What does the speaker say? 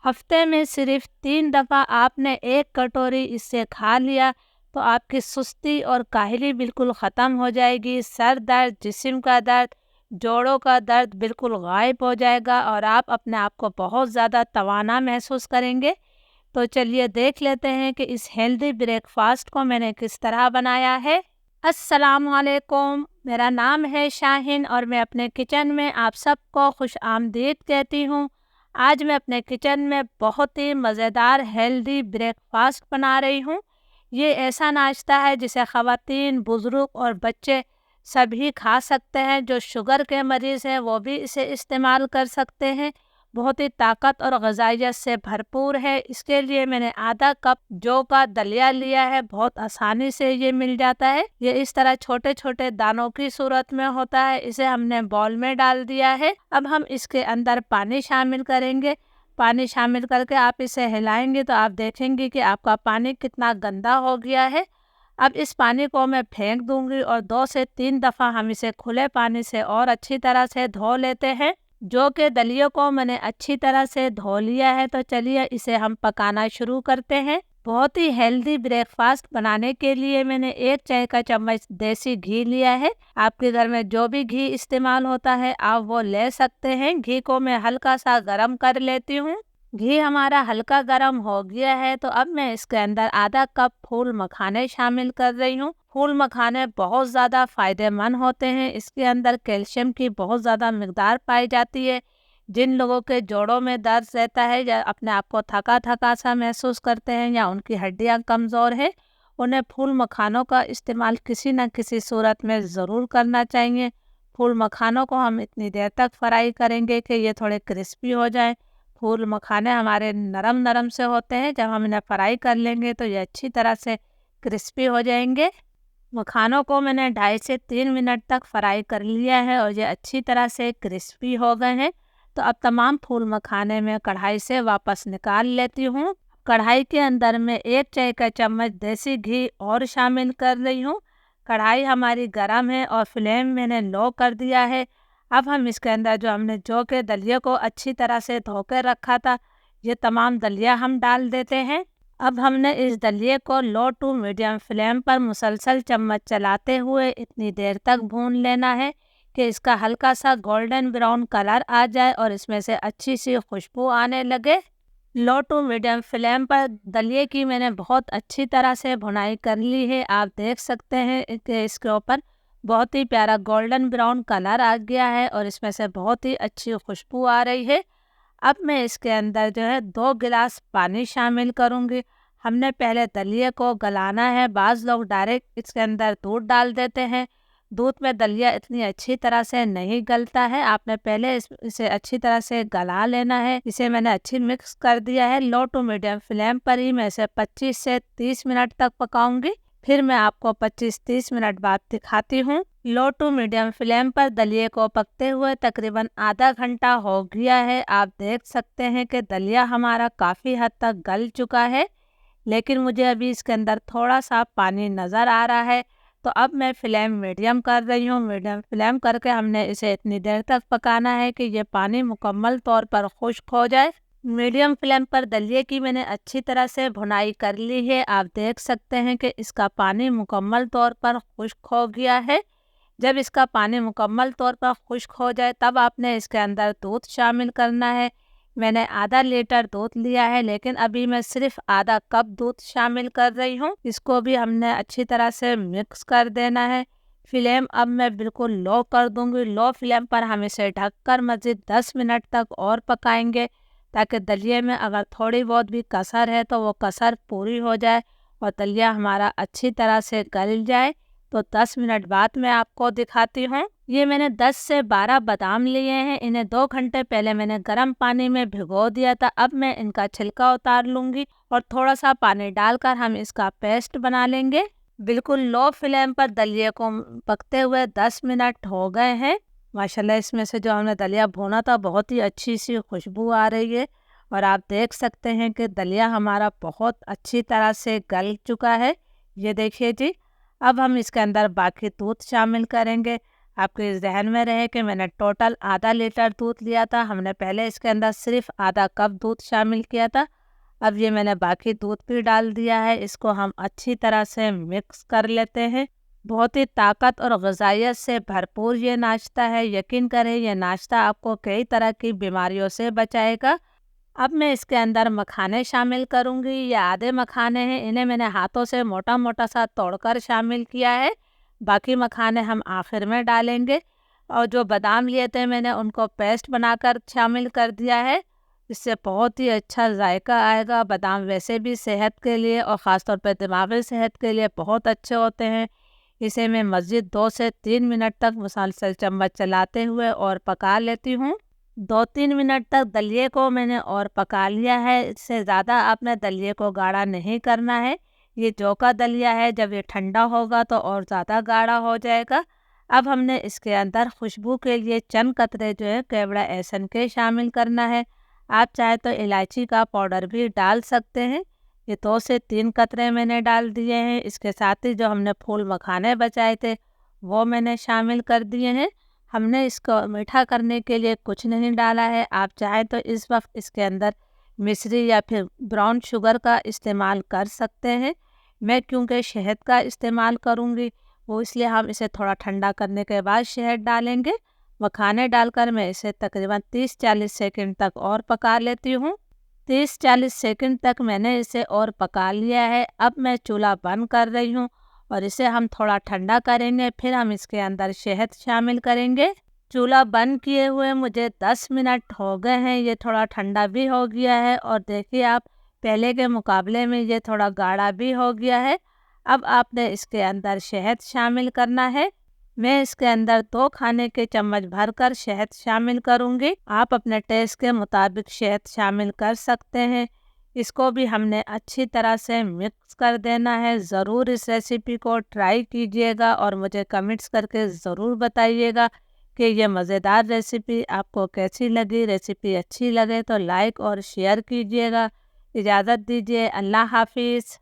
हफ्ते में सिर्फ 3 दफ़ा आपने 1 कटोरी इससे खा लिया तो आपकी सुस्ती और काहली बिल्कुल ख़त्म हो जाएगी। सर दर्द, जिस्म का दर्द, जोड़ों का दर्द बिल्कुल गायब हो जाएगा और आप अपने आप को बहुत ज़्यादा तवाना महसूस करेंगे। तो चलिए देख लेते हैं कि इस हेल्दी ब्रेकफास्ट को मैंने किस तरह बनाया है। अस्सलाम वालेकुम, मेरा नाम है शाहिन और मैं अपने किचन में आप सबको खुश आमदीद कहती हूँ। आज मैं अपने किचन में बहुत ही मज़ेदार हेल्दी ब्रेकफास्ट बना रही हूँ। ये ऐसा नाश्ता है जिसे ख़वातीन, बुज़ुर्ग और बच्चे सभी खा सकते हैं। जो शुगर के मरीज़ हैं वो भी इसे इस्तेमाल कर सकते हैं। बहुत ही ताकत और ग़िज़ाइयत से भरपूर है। इसके लिए मैंने आधा कप जौ का दलिया लिया है। बहुत आसानी से ये मिल जाता है। ये इस तरह छोटे छोटे दानों की सूरत में होता है। इसे हमने बाउल में डाल दिया है। अब हम इसके अंदर पानी शामिल करेंगे। पानी शामिल करके आप इसे हिलाएंगे तो आप देखेंगे कि आपका पानी कितना गंदा हो गया है। अब इस पानी को मैं फेंक दूंगी और 2 से 3 दफ़ा हम इसे खुले पानी से और अच्छी तरह से धो लेते हैं। जौ के दलिये को मैंने अच्छी तरह से धो लिया है। तो चलिए इसे हम पकाना शुरू करते हैं। बहुत ही हेल्दी ब्रेकफास्ट बनाने के लिए मैंने 1 चाय का चम्मच देसी घी लिया है। आपके घर में जो भी घी इस्तेमाल होता है आप वो ले सकते हैं। घी को मैं हल्का सा गरम कर लेती हूँ। घी हमारा हल्का गरम हो गया है तो अब मैं इसके अंदर आधा कप फूल मखाने शामिल कर रही हूँ। फूल मखाने बहुत ज़्यादा फ़ायदेमंद होते हैं। इसके अंदर कैल्शियम की बहुत ज़्यादा मिकदार पाई जाती है। जिन लोगों के जोड़ों में दर्द रहता है या अपने आप को थका थका सा महसूस करते हैं या उनकी हड्डियाँ कमज़ोर हैं, उन्हें फूल मखानों का इस्तेमाल किसी न किसी सूरत में ज़रूर करना चाहिए। फूल मखानों को हम इतनी देर तक फ्राई करेंगे कि ये थोड़े क्रिस्पी हो जाएं। फूल मखाने हमारे नरम नरम से होते हैं। जब हम इन्हें फ्राई कर लेंगे तो ये अच्छी तरह से क्रिस्पी हो जाएंगे। मखानों को मैंने 2.5 से 3 मिनट तक फ्राई कर लिया है और ये अच्छी तरह से क्रिस्पी हो गए हैं। तो अब तमाम फूल मखाने मैं कढ़ाई से वापस निकाल लेती हूँ। कढ़ाई के अंदर मैं 1 चाय का चम्मच देसी घी और शामिल कर रही हूँ। कढ़ाई हमारी गर्म है और फ्लेम मैंने लो कर दिया है। अब हम इसके अंदर जो हमने जौ के दलिये को अच्छी तरह से धो कर रखा था, ये तमाम दलिया हम डाल देते हैं। अब हमने इस दलिये को लो टू मीडियम फ्लेम पर मुसलसल चम्मच चलाते हुए इतनी देर तक भून लेना है कि इसका हल्का सा गोल्डन ब्राउन कलर आ जाए और इसमें से अच्छी सी खुशबू आने लगे। लो टू मीडियम फ्लेम पर दलिये की मैंने बहुत अच्छी तरह से भुनाई कर ली है। आप देख सकते हैं कि इसके ऊपर बहुत ही प्यारा गोल्डन ब्राउन कलर आ गया है और इसमें से बहुत ही अच्छी खुशबू आ रही है। अब मैं इसके अंदर जो है 2 गिलास पानी शामिल करूँगी। हमने पहले दलिये को गलाना है। बाज़ लोग डायरेक्ट इसके अंदर दूध डाल देते हैं। दूध में दलिया इतनी अच्छी तरह से नहीं गलता है। आपने पहले इसे अच्छी तरह से गला लेना है। इसे मैंने अच्छी मिक्स कर दिया है। लो टू मीडियम फ्लेम पर ही मैं इसे 25 से 30 मिनट तक पकाऊंगी। फिर मैं आपको 25-30 मिनट बाद दिखाती हूँ। लो टू मीडियम फ्लेम पर दलिये को पकते हुए तकरीबन आधा घंटा हो गया है। आप देख सकते हैं कि दलिया हमारा काफ़ी हद तक गल चुका है, लेकिन मुझे अभी इसके अंदर थोड़ा सा पानी नज़र आ रहा है। तो अब मैं फ्लेम मीडियम कर रही हूँ। मीडियम फ्लेम करके हमने इसे इतनी देर तक पकाना है कि ये पानी मुकम्मल तौर पर खुश्क हो जाए। मीडियम फ्लेम पर दलिये की मैंने अच्छी तरह से भुनाई कर ली है। आप देख सकते हैं कि इसका पानी मुकम्मल तौर पर खुश्क हो गया है। जब इसका पानी मुकम्मल तौर पर खुश्क हो जाए तब आपने इसके अंदर दूध शामिल करना है। मैंने आधा लीटर दूध लिया है, लेकिन अभी मैं सिर्फ आधा कप दूध शामिल कर रही हूँ। इसको भी हमने अच्छी तरह से मिक्स कर देना है। फ्लेम अब मैं बिल्कुल लो कर दूंगी। लो फ्लेम पर हम इसे ढककर मज़ीद 10 मिनट तक और पकाएंगे ताकि दलिये में अगर थोड़ी बहुत भी कसर है तो वो कसर पूरी हो जाए और दलिया हमारा अच्छी तरह से गल जाए। तो 10 मिनट बाद मैं आपको दिखाती हूँ। ये मैंने 10 से 12 बादाम लिए हैं। इन्हें 2 घंटे पहले मैंने गर्म पानी में भिगो दिया था। अब मैं इनका छिलका उतार लूँगी और थोड़ा सा पानी डालकर हम इसका पेस्ट बना लेंगे। बिल्कुल लो फ्लेम पर दलिये को पकते हुए 10 मिनट हो गए हैं। माशाल्लाह इसमें से जो हमने दलिया भुना था बहुत ही अच्छी सी खुशबू आ रही है और आप देख सकते हैं कि दलिया हमारा बहुत अच्छी तरह से गल चुका है। ये देखिए जी। अब हम इसके अंदर बाकी दूध शामिल करेंगे। आपके जहन में रहे कि मैंने टोटल आधा लीटर दूध लिया था, हमने पहले इसके अंदर सिर्फ आधा कप दूध शामिल किया था। अब ये मैंने बाकी दूध भी डाल दिया है, इसको हम अच्छी तरह से मिक्स कर लेते हैं। बहुत ही ताकत और ग़िज़ाइयत से भरपूर ये नाश्ता है, यकीन करें ये नाश्ता आपको कई तरह की बीमारियों से बचाएगा। अब मैं इसके अंदर मखाने शामिल करूँगी, ये आधे मखाने हैं, इन्हें मैंने हाथों से मोटा मोटा सा तोड़कर शामिल किया है। बाकी मखाने हम आखिर में डालेंगे। और जो बादाम लिए थे मैंने उनको पेस्ट बनाकर शामिल कर दिया है, इससे बहुत ही अच्छा जायका आएगा। बादाम वैसे भी सेहत के लिए और ख़ास तौर पे दिमागी सेहत के लिए बहुत अच्छे होते हैं। इसे मैं मज़ीद 2 से 3 मिनट तक मुसलसल चम्मच चलाते हुए और पका लेती हूँ। 2-3 मिनट तक दलिए को मैंने और पका लिया है, इससे ज़्यादा आपने दलिए को गाढ़ा नहीं करना है। ये जौ का दलिया है, जब ये ठंडा होगा तो और ज़्यादा गाढ़ा हो जाएगा। अब हमने इसके अंदर खुशबू के लिए चंद कतरे जो है केवड़ा एहसन के शामिल करना है। आप चाहे तो इलायची का पाउडर भी डाल सकते हैं। ये 2 से 3 कतरे मैंने डाल दिए हैं। इसके साथ ही जो हमने फूल मखाने बचाए थे वो मैंने शामिल कर दिए हैं। हमने इसको मीठा करने के लिए कुछ नहीं डाला है। आप चाहे तो इस वक्त इसके अंदर मिश्री या फिर ब्राउन शुगर का इस्तेमाल कर सकते हैं। मैं क्योंकि शहद का इस्तेमाल करूँगी, वो इसलिए हम इसे थोड़ा ठंडा करने के बाद शहद डालेंगे। मखाने डालकर मैं इसे तकरीबन 30-40 सेकंड तक और पका लेती हूँ। 30-40 सेकंड तक मैंने इसे और पका लिया है। अब मैं चूल्हा बंद कर रही हूँ और इसे हम थोड़ा ठंडा करेंगे, फिर हम इसके अंदर शहद शामिल करेंगे। चूल्हा बंद किए हुए मुझे 10 मिनट हो गए हैं, ये थोड़ा ठंडा भी हो गया है और देखिए आप पहले के मुकाबले में ये थोड़ा गाढ़ा भी हो गया है। अब आपने इसके अंदर शहद शामिल करना है। मैं इसके अंदर 2 खाने के चम्मच भरकर शहद शामिल करूँगी। आप अपने टेस्ट के मुताबिक शहद शामिल कर सकते हैं। इसको भी हमने अच्छी तरह से मिक्स कर देना है। ज़रूर इस रेसिपी को ट्राई कीजिएगा और मुझे कमेंट्स करके ज़रूर बताइएगा कि ये मज़ेदार रेसिपी आपको कैसी लगी। रेसिपी अच्छी लगे तो लाइक और शेयर कीजिएगा। इजाज़त दीजिए, अल्लाह हाफिज़।